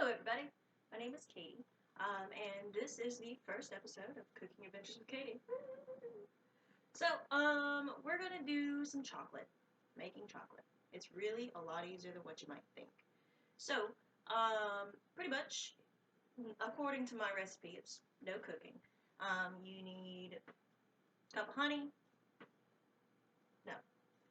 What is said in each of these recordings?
Hello, everybody. My name is Katie, and this is the first episode of Cooking Adventures with Katie. So, we're gonna do some chocolate, making chocolate. It's really a lot easier than what you might think. So, pretty much, according to my recipe, it's no cooking. You need a cup of honey, no,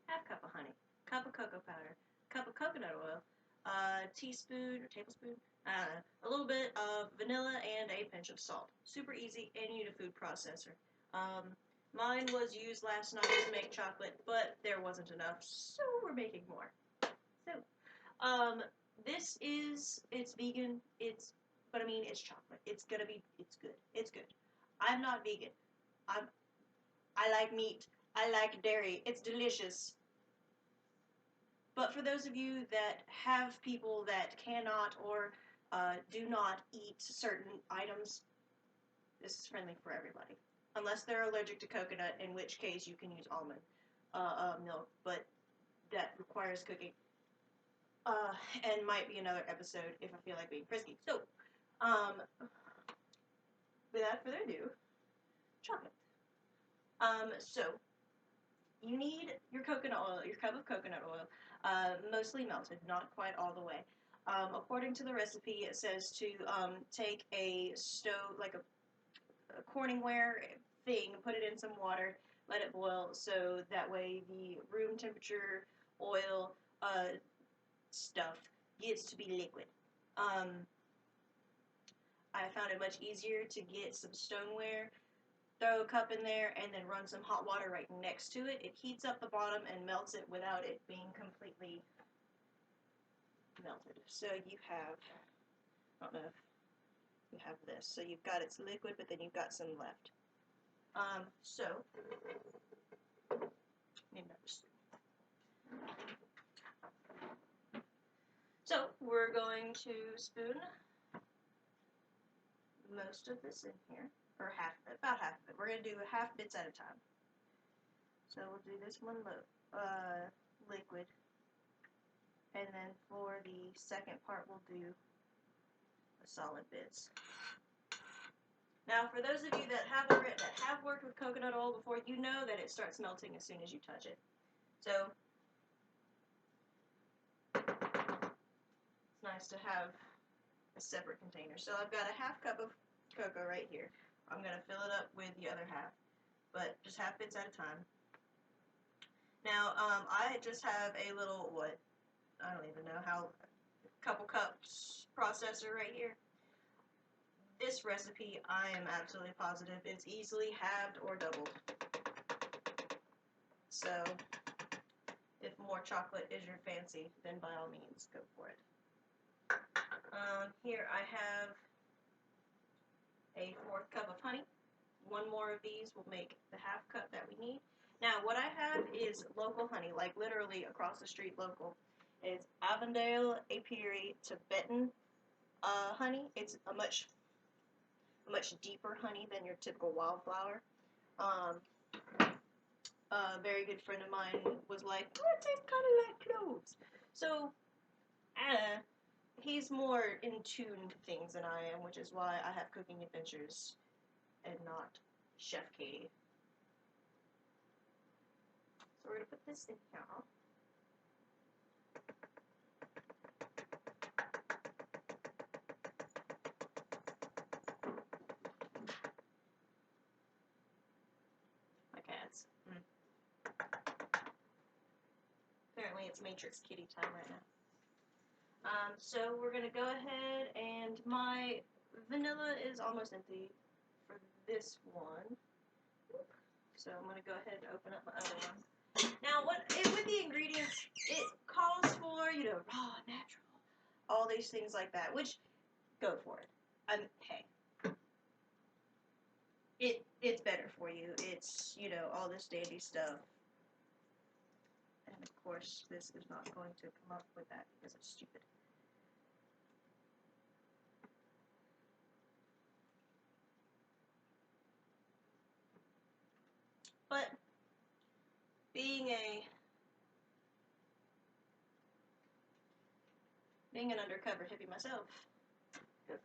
half cup of honey, cup of cocoa powder, cup of coconut oil, a teaspoon or tablespoon, a little bit of vanilla, and a pinch of salt. Super easy, and you need a food processor. Mine was used last night to make chocolate, but there wasn't enough, so we're making more. So, it's vegan, but I mean, it's chocolate. It's good. It's good. I'm not vegan. I'm, I like meat. I like dairy. It's delicious. But for those of you that have people that cannot or do not eat certain items, this is friendly for everybody. Unless they're allergic to coconut, in which case you can use almond milk, but that requires cooking. And might be another episode if I feel like being frisky. So, without further ado, chocolate. So, you need your coconut oil, your cup of coconut oil, mostly melted, not quite all the way. According to the recipe, it says to take a stove, like a Corningware thing, put it in some water, let it boil, so that way the room temperature oil stuff gets to be liquid. I found it much easier to get some stoneware, throw a cup in there, and then run some hot water right next to it. It heats up the bottom and melts it without it being completely melted. So you have, I don't know if you have this. So you've got its liquid, but then you've got some left. So, need another spoon. So we're going to spoon most of this in here, or half of it, about half of it. We're going to do half bits at a time. So we'll do this one liquid, and then for the second part we'll do the solid bits. Now, for those of you that have worked with coconut oil before, you know that it starts melting as soon as you touch it. So it's nice to have a separate container. So I've got a half cup of cocoa right here. I'm going to fill it up with the other half, but just half bits at a time. Now, I just have a little, I don't even know how, couple cups processor right here. This recipe, I am absolutely positive, it's easily halved or doubled. So, if more chocolate is your fancy, then by all means, go for it. Here I have a 4th cup of honey. One more of these will make the half cup that we need. Now, what I have is local honey, like literally across the street local. It's Avondale Apiary Tibetan honey. It's a much deeper honey than your typical wildflower. A very good friend of mine was like, oh, it tastes kind of like cloves. So, he's more in tune to things than I am, which is why I have cooking adventures and not Chef Katie. So we're going to put this in here. My cats. Apparently it's Matrix Kitty time right now. So we're going to go ahead, and my vanilla is almost empty for this one. So I'm going to go ahead and open up my other one. Now, with the ingredients, it calls for, raw, natural, all these things like that, which, go for it. Hey. It's better for you. It's, all this dandy stuff. And, of course, this is not going to come up with that because it's stupid. But being an undercover hippie myself, Good.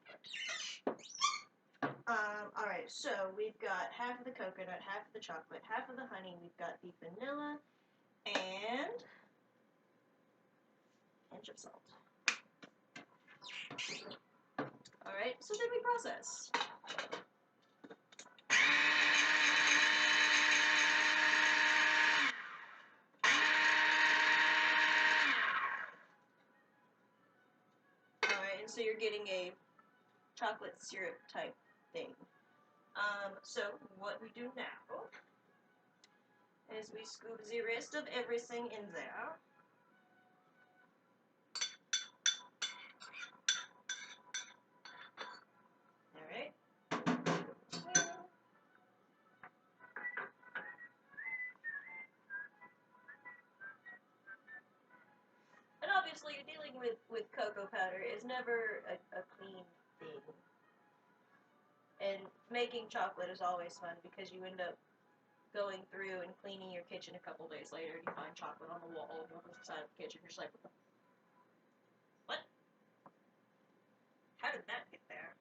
Alright, so we've got half of the coconut, half of the chocolate, half of the honey. We've got the vanilla and a pinch of salt. Alright, so then we process. Alright, and so you're getting a chocolate syrup type thing. So what we do now is we scoop the rest of everything in there. Alright. And obviously dealing with cocoa powder is never a clean thing. And making chocolate is always fun because you end up going through and cleaning your kitchen a couple days later and you find chocolate on the wall on the side of the kitchen. You're just like, what? How did that get there?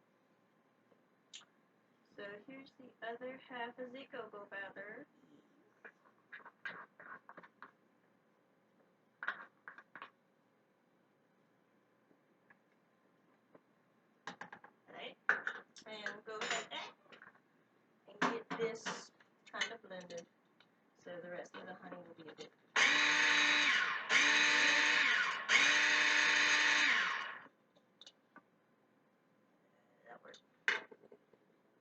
So here's the other half of the cocoa powder. Right? And go ahead and get this kind of blended so the rest of the honey will be a bit. That works.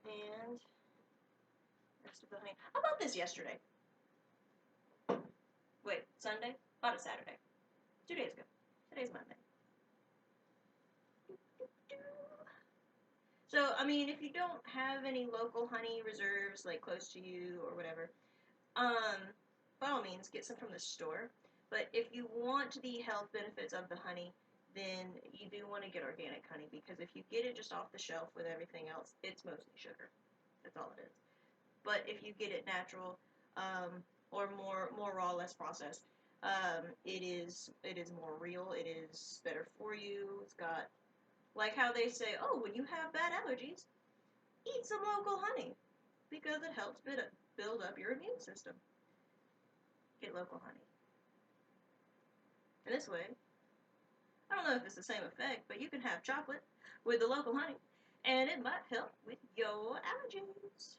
And rest of the honey. I bought this yesterday. Wait, Sunday? Bought it Saturday. 2 days ago. Today's Monday. So, I mean, if you don't have any local honey reserves, like, close to you or whatever, by all means, get some from the store. But if you want the health benefits of the honey, then you do want to get organic honey, because if you get it just off the shelf with everything else, it's mostly sugar. That's all it is. But if you get it natural, or more raw, less processed, it is more real. It is better for you. It's got, like how they say, oh, when you have bad allergies, eat some local honey because it helps build up your immune system. Get local honey. And this way, I don't know if it's the same effect, but you can have chocolate with the local honey, and it might help with your allergies.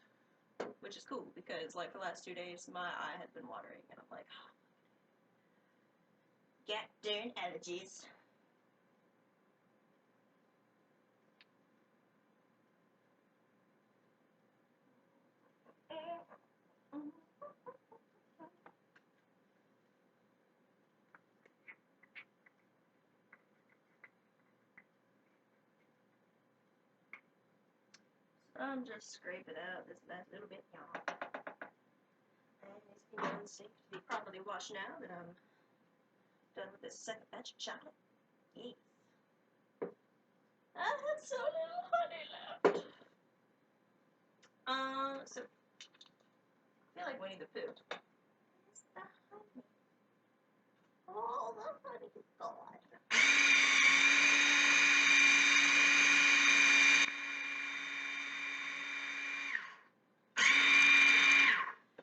Which is cool, because, like, the last 2 days, my eye had been watering, and I'm like, oh, god darn allergies. So I'm just scraping out this last little bit, y'all. And these onions seem to be properly washed now that I'm done with this second batch of chocolate. Yes. I had so little honey left. So I feel like Winnie the Pooh. Where's the honey? All the honey is gone.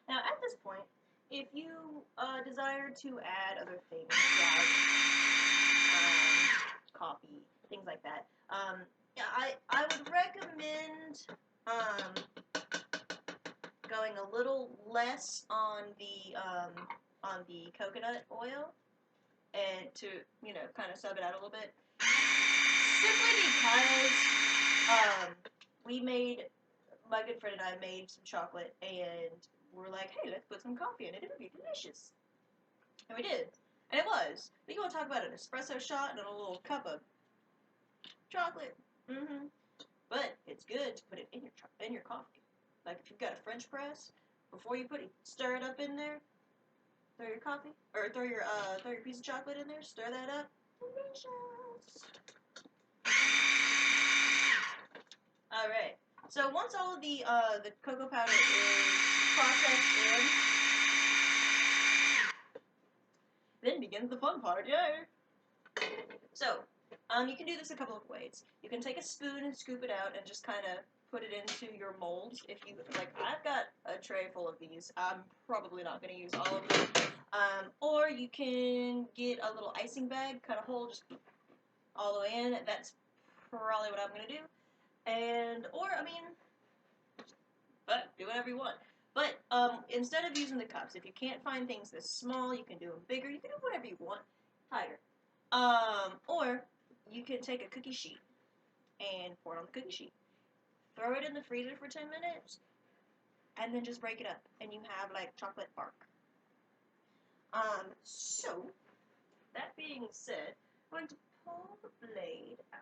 Now, at this point, if you desire to add other things like coffee, things like that, I would recommend going a little less on the coconut oil, and to, you know, kind of sub it out a little bit, simply because my good friend and I made some chocolate, and we're like, hey, let's put some coffee in it. It'll be delicious. And we did. And it was. But you want to talk about an espresso shot and a little cup of chocolate. Mm-hmm. But it's good to put it in your coffee. Like, if you've got a French press, before you stir it up in there, throw your coffee, or throw your piece of chocolate in there, stir that up. Delicious. All right. So once all of the cocoa powder is processed in, then begins the fun part. Yay! So You can do this a couple of ways. You can take a spoon and scoop it out and just kind of put it into your molds. If you like, I've got a tray full of these. I'm probably not going to use all of them. Or you can get a little icing bag, cut a hole just all the way in. That's probably what I'm going to do. Or I mean, but do whatever you want. But instead of using the cups, if you can't find things this small, you can do them bigger. You can do whatever you want. Tighter. Or you can take a cookie sheet and pour it on the cookie sheet. Throw it in the freezer for 10 minutes, and then just break it up, and you have like chocolate bark. So that being said, I'm going to pull the blade out.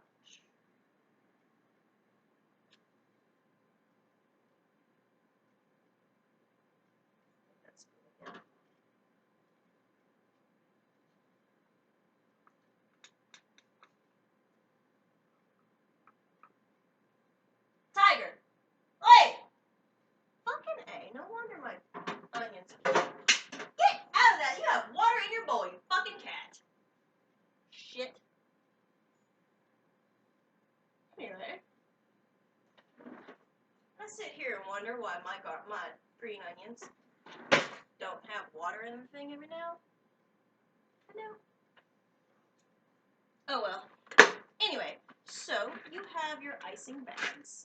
That's good. Yeah. Tiger! Hey! Fucking A. No wonder my onions. Get out of that! You have water in your bowl, you fucking cat. Shit. Anyway. I sit here and wonder why my green onions don't have water in the thing every now. I know. Oh well. Anyway, so you have your icing bags.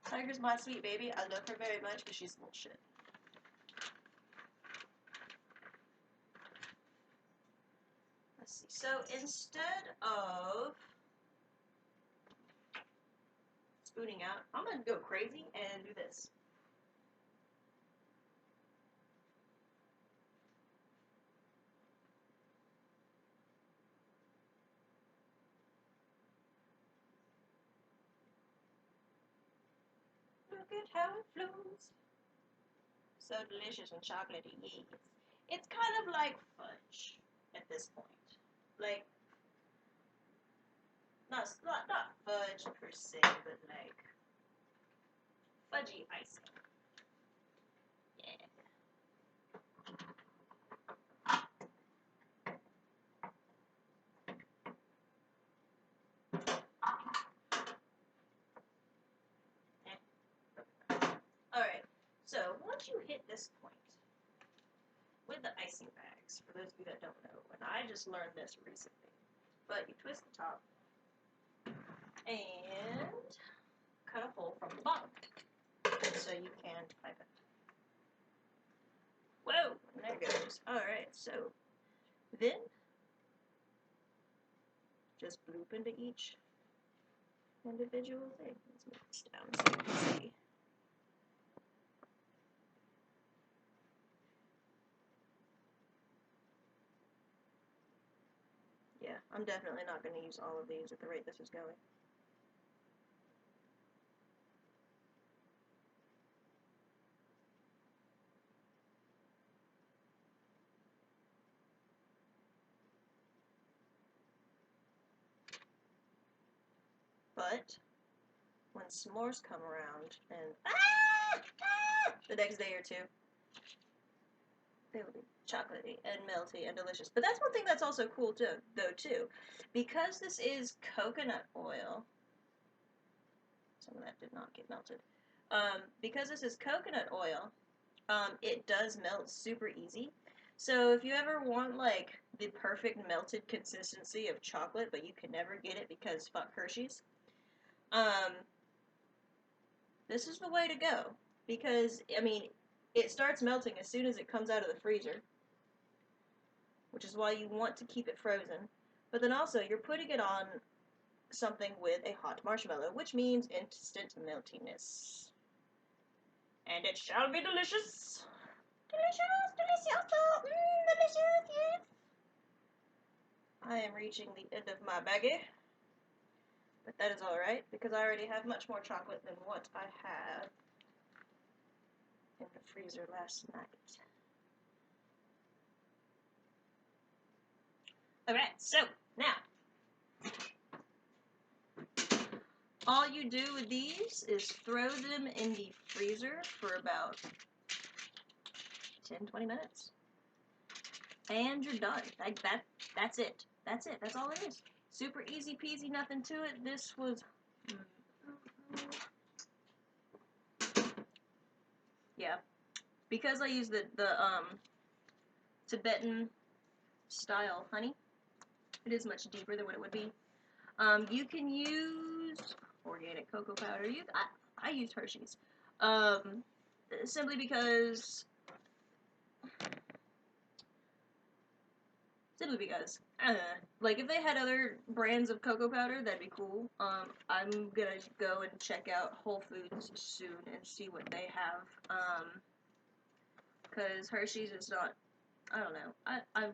Tiger's my sweet baby. I love her very much, but she's bullshit. Let's see. So instead of spooning out, I'm going to go crazy and do this. Look at how it flows. So delicious and chocolatey. Yes. It's kind of like fudge at this point. Like, not fudge per se, but like fudgy icing. Yeah. Alright, so once you hit this point with the icing bags, for those of you that don't know, and I just learned this recently, but you twist the top and cut a hole from the bottom so you can pipe it. Whoa, there it goes. Alright, so then just bloop into each individual thing. Let's move this down so you can see. Yeah, I'm definitely not going to use all of these at the rate this is going. But when s'mores come around and the next day or two, they will be chocolatey and melty and delicious. But that's one thing that's also cool too, because this is coconut oil. Some of that did not get melted. Because this is coconut oil, it does melt super easy. So if you ever want like the perfect melted consistency of chocolate, but you can never get it because fuck Hershey's, this is the way to go. Because, I mean, it starts melting as soon as it comes out of the freezer, which is why you want to keep it frozen. But then also, you're putting it on something with a hot marshmallow, which means instant meltiness. And it shall be delicious. Delicious, delicioso, delicious, yes. I am reaching the end of my baggie. But that is alright, because I already have much more chocolate than what I had in the freezer last night. Alright, so, now, all you do with these is throw them in the freezer for about 10-20 minutes. And you're done. Like that's it. That's it. That's all it is. Super easy peasy, nothing to it. This was, yeah, because I use the Tibetan style honey. It is much deeper than what it would be. You can use organic cocoa powder. I use Hershey's, simply because like if they had other brands of cocoa powder, that'd be cool. I'm gonna go and check out Whole Foods soon and see what they have. Cause Hershey's is not. I don't know. I'm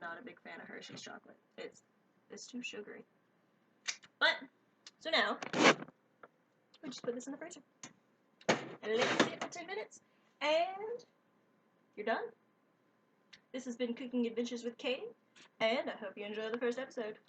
not a big fan of Hershey's chocolate. It's too sugary. But so now we just put this in the freezer and let it sit for 10 minutes, and you're done. This has been Cooking Adventures with Katie, and I hope you enjoy the first episode.